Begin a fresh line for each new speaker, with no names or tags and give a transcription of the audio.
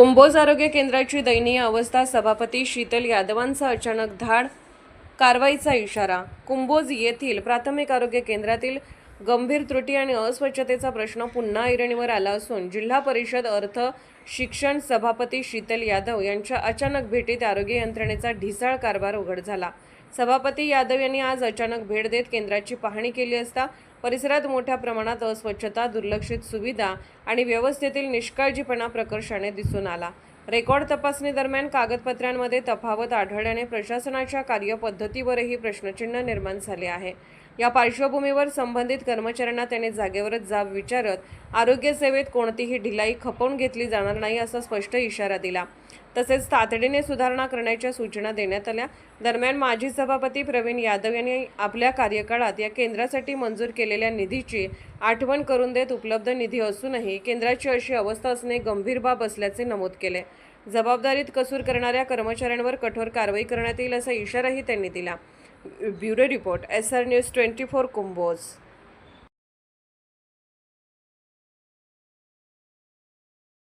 कुंभोज आरोग्य केंद्राची दयनीय अवस्था, सभापती शीतल यादवांचा अचानक धाड, कारवाईचा इशारा। कुंभोज येथील प्राथमिक आरोग्य केंद्रातील गंभीर त्रुटी आणि अस्वच्छतेचा प्रश्न पुन्हा ऐरणीवर आला असून जिल्हा परिषद अर्थ शिक्षण सभापती शीतल यादव यांच्या अचानक भेटीत आरोग्य यंत्रणेचा ढिसाळ कारभार उघड झाला। सभापती यादव यांनी आज अचानक भेट देत केंद्राची पाहणी केली असता परिसरात मोठ्या प्रमाणात अस्वच्छता, दुर्लक्षित सुविधा आणि व्यवस्थेतील निष्काळजीपणा प्रकर्षाने दिसून आला। रेकॉर्ड तपासणी दरम्यान कागदपत्रांमध्ये तफावत आढळल्याने प्रशासनाच्या कार्यपद्धतीवरही प्रश्नचिन्ह निर्माण झाले आहे। या पार्श्वभूमीवर संबंधित कर्मचाऱ्यांना त्याने जागेवरच जाब विचारत आरोग्य सेवेत कोणतीही ढिलाई खपवून घेतली जाणार नाही असा स्पष्ट इशारा दिला। तसेच तातडीने सुधारणा करण्याच्या सूचना देण्यात आल्या। दरम्यान माजी सभापती प्रवीण यादव यांनी आपल्या कार्यकाळात या केंद्रासाठी मंजूर केलेल्या निधीची आठवण करून देत उपलब्ध निधी असूनही केंद्राची अशी अवस्था असणे गंभीर बाब असल्याचे नमूद केले। जबाबदारीत कसूर करणाऱ्या कर्मचाऱ्यांवर कठोर कारवाई करण्यात येईल असा इशाराही त्यांनी दिला। Bureau report, SR News 24 Kumbhoj.